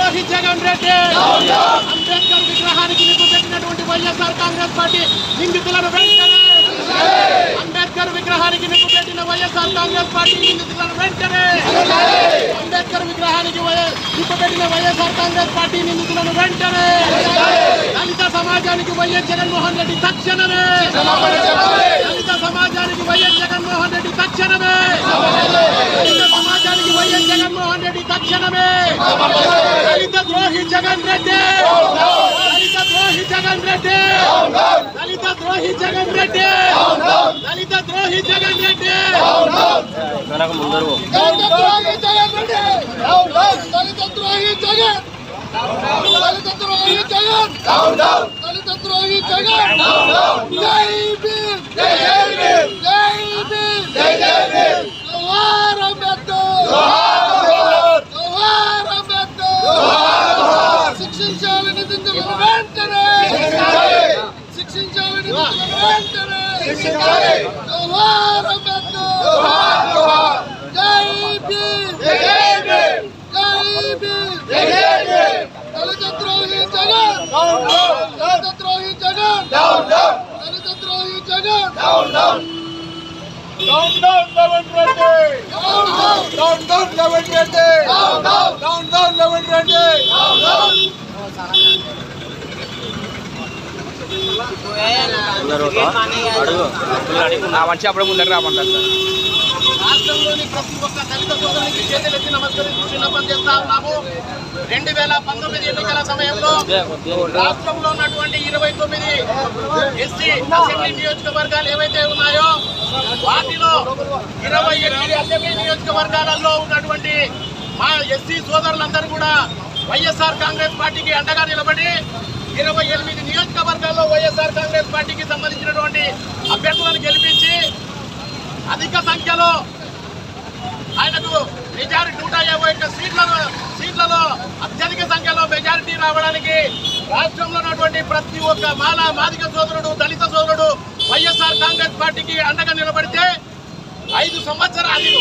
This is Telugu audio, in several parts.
ద్రోహి జగన్ రెడ్డి అంబేద్కర్ విగ్రహానికి నిప్పు పెట్టినటువంటి వైఎస్ఆర్ కాంగ్రెస్ పార్టీ నిందితులను వెంటనే అంబేద్కర్ విగ్రహానికి నిప్పు పెట్టిన వైఎస్ఆర్ కాంగ్రెస్ పార్టీ నిందితులను వెంటనే అంబేద్కర్ విగ్రహానికి నిప్పు పెట్టిన వైఎస్ఆర్ కాంగ్రెస్ పార్టీ నిందితులను వెంటనే దళిత సమాజానికి వైఎస్ జగన్మోహన్ రెడ్డి తక్షణమే దళిత సమాజానికి వైఎస్ జగన్మోహన్ రెడ్డి తక్షణమే దళిత సమాజానికి వైఎస్ జగన్మోహన్ రెడ్డి తక్షణమే దళిత ద్రోహి జగన్ రెడ్డి దళిత ద్రోహి జగన్ రెడ్డి దళిత ద్రోహి జగన్ రెడ్డి దళిత ద్రోహి జగన్ రెడ్డి దళిత ద్రోహి జగన్ రెడ్డి దళిత ద్రోహి జగన్ దళిత ద్రోహి జగన్ దళిత ద్రోహి జగన్ జై భీమ్ జై భీమ్ జై భీమ్ జై భీమ్ జోహార్ అంబేద్కర్ జోహార్ అంబేద్కర్ శిక్షించాలి నిందితులను వెంటనే శిక్షించాలి నిందితులను వెంటనే జోహార్ అంబేద్కర్ జై భీమ్ జై భీమ్ జై భీమ్ జై భీమ్ దళిత ద్రోహి జగన్ దళిత ద్రోహి జగన్ దళిత ద్రోహి Jagan Down, down, Levin Reddy! Down, down, Levin Reddy! Down, down, Levin Reddy! మంచి అప్పుడు ముందర రామంటారు సార్. రాష్ట్రంలోని ప్రతి ఒక్క దళిత సోదరునికి చేతులెత్తి నమస్కరించి విన్నపం చేస్తా ఉన్నాము. 2019 ఎన్నికల సమయంలో రాష్ట్రంలో ఉన్నటువంటి 29 ఎస్సీ అసెంబ్లీ నియోజకవర్గాలు ఏవైతే ఉన్నాయో వాటిలో 28 అసెంబ్లీ నియోజకవర్గాలలో ఉన్నటువంటి మా ఎస్సీ సోదరులందరూ కూడా వైఎస్ఆర్ కాంగ్రెస్ పార్టీకి అండగా నిలబడి 28 నియోజకవర్గాల్లో వైఎస్ఆర్ కాంగ్రెస్ పార్టీకి సంబంధించినటువంటి అభ్యర్థులను గెలిపించి అధిక సంఖ్యలో ఆయనకు మెజారిటీ 151 సీట్లలో అత్యధిక సంఖ్యలో మెజారిటీ రావడానికి రాష్ట్రంలో ఉన్నటువంటి ప్రతి ఒక్క మాదిగ సోదరుడు దళిత సోదరుడు వైఎస్ఆర్ కాంగ్రెస్ పార్టీకి అండగా నిలబడితే 5 సంవత్సరాలు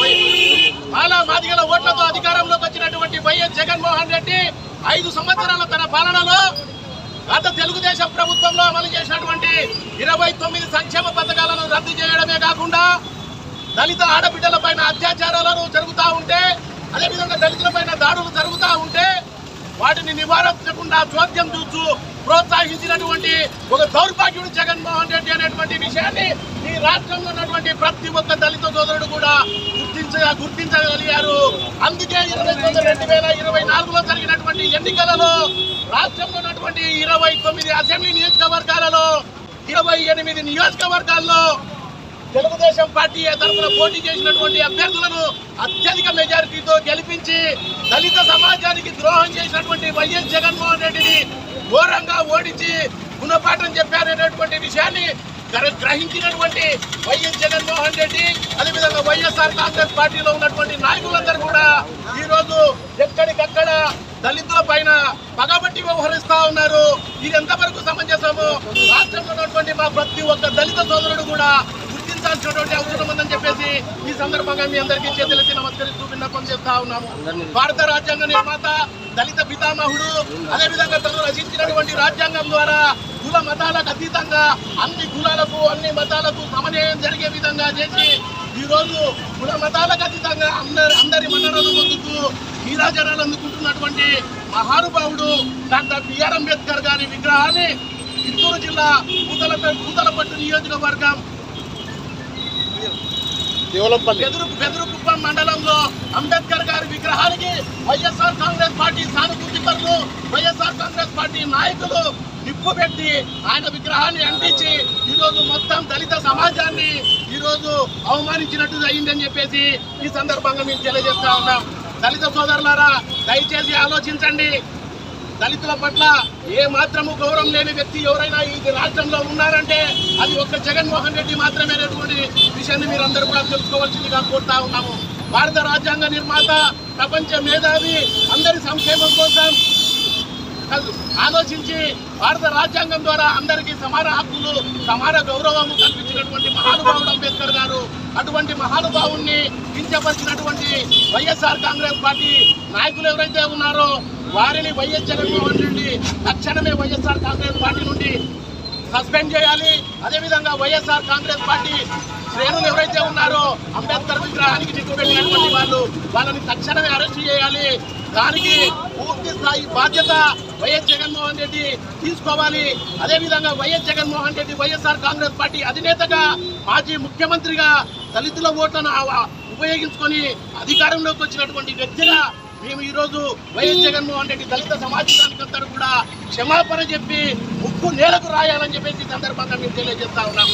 మాదిగల ఓట్లతో అధికారంలోకి వచ్చినటువంటి వైఎస్ జగన్మోహన్ రెడ్డి 5 సంవత్సరాల తన పాలనలో గత తెలుగుదేశం ప్రభుత్వంలో అమలు చేసినటువంటి 29 సంక్షేమ పథకాలను రద్దు చేయడమే కాకుండా దళిత ఆడబిడ్డల పైన అత్యాచారాలను జరుగుతూ ఉంటే అదేవిధంగా దళితుల పైన దాడులు జరుగుతూ ఉంటే వాటిని నివారించకుండా చోద్యం చూస్తూ ప్రోత్సహించినటువంటి ఒక దౌర్భాగ్యుడు జగన్మోహన్ రెడ్డి అనేటువంటి విషయాన్ని ఈ రాష్ట్రంలో ఉన్నటువంటి ప్రతి ఒక్క దళిత సోదరుడు కూడా గుర్తించగలిగారు. అందుకే 2024లో జరిగినటువంటి ఎన్నికలలో రాష్ట్రంలో ఉన్నటువంటి 29 అసెంబ్లీ నియోజకవర్గాలలో 28 నియోజకవర్గాల్లో తెలుగుదేశం పార్టీ తరఫున పోటీ చేసినటువంటి అభ్యర్థులను అత్యధిక మెజారిటీతో గెలిపించి దళిత సమాజానికి ద్రోహం చేసినటువంటి వైఎస్ జగన్మోహన్ రెడ్డిని ఘోరంగా ఓడించి గుణపాఠం చెప్పారనేటువంటి విషయాన్ని గ్రహించినటువంటి వైఎస్ జగన్మోహన్ రెడ్డి అదేవిధంగా వైఎస్ఆర్ కాంగ్రెస్ పార్టీలో ఉన్నటువంటి నాయకులందరూ కూడా ఈరోజు ఎక్కడికక్కడ దళితుల పైన పగబట్టి వ్యవహరిస్తా ఉన్నారు. ఇది ఎంతవరకు సమంజసము? రాష్ట్రంలో ఉన్నటువంటి మా ప్రతి ఒక్క దళిత సోదరుడు కూడా గుర్తించాల్సినటువంటి అవసరం ఉందని చెప్పేసి ఈ సందర్భంగా మీ అందరికీ చేతులెత్తి నమస్కరిస్తూ విన్నపం చేస్తా ఉన్నాము. భారత రాజ్యాంగ నిర్మాత దళిత పితామహుడు అదేవిధంగా తను రచించినటువంటి రాజ్యాంగం ద్వారా కుల మతాలకు అతీతంగా అన్ని కులాలకు అన్ని మతాలకు సమన్వయం జరిగే విధంగా చేసి ఈరోజు కుల మతాలకు అతీతంగా అందరి మన్ననలు పొందుతూ నీరాజనాలు అందుకుంటున్నటువంటి మహానుభావుడు డాక్టర్ బిఆర్ అంబేద్కర్ గారి విగ్రహాన్ని చిత్తూరు జిల్లా పూతలపట్టు నియోజకవర్గం బెదురుకుప్పం మండలంలో అంబేద్కర్ గారి విగ్రహానికి వైఎస్ఆర్ కాంగ్రెస్ పార్టీ సానుభూతి పరులు వైఎస్ఆర్ కాంగ్రెస్ పార్టీ నాయకులు నిప్పు పెట్టి ఆయన విగ్రహాన్ని అంటించి ఈరోజు మొత్తం దళిత సమాజాన్ని ఈరోజు అవమానించినట్టు అయిందని చెప్పేసి ఈ సందర్భంగా మేము తెలియజేస్తా ఉన్నాం. దళిత సోదరులారా, దయచేసి ఆలోచించండి. దళితుల పట్ల ఏ మాత్రము గౌరవం లేని వ్యక్తి ఎవరైనా ఈ రాష్ట్రంలో ఉన్నారంటే అది ఒక్క జగన్మోహన్ రెడ్డి మాత్రమే అనేటువంటి విషయాన్ని మీరందరూ కూడా తెలుసుకోవాల్సిందిగా కోరుతా ఉన్నాము. భారత రాజ్యాంగ నిర్మాత, ప్రపంచ మేధావి, అందరి సంక్షేమం కోసం ఆలోచించి భారత రాజ్యాంగం ద్వారా అందరికీ సమాన హక్కులు సమాన గౌరవం కల్పించినటువంటి మహానుభావుడు అంబేద్కర్ గారు. అటువంటి మహానుభావుణ్ణి కించపరిచినటువంటి వైఎస్ఆర్ కాంగ్రెస్ పార్టీ నాయకులు ఎవరైతే ఉన్నారో వారిని వైఎస్ జగన్మోహన్ రెడ్డి తక్షణమే వైఎస్ఆర్ కాంగ్రెస్ పార్టీ నుండి సస్పెండ్ చేయాలి. అదేవిధంగా వైఎస్ఆర్ కాంగ్రెస్ పార్టీ శ్రేణులు ఎవరైతే ఉన్నారో అంబేద్కర్ విగ్రహానికి నిక్కుపెట్టినటువంటి వాళ్ళని తక్షణమే అరెస్ట్ చేయాలి. దానికి పూర్తి స్థాయి బాధ్యత వైఎస్ జగన్మోహన్ రెడ్డి తీసుకోవాలి. అదేవిధంగా వైఎస్ జగన్మోహన్ రెడ్డి వైఎస్ఆర్ కాంగ్రెస్ పార్టీ అధినేతగా మాజీ ముఖ్యమంత్రిగా దళితుల ఓట్లను ఉపయోగించుకొని అధికారంలోకి వచ్చినటువంటి వ్యక్తిగా మేము ఈరోజు వైఎస్ జగన్మోహన్ రెడ్డి దళిత సమాజానికంతా కూడా క్షమాపణ చెప్పి ముక్కు నేలకు రాయాలని చెప్పేసి ఈ సందర్భంగా మేము తెలియజేస్తా ఉన్నాం.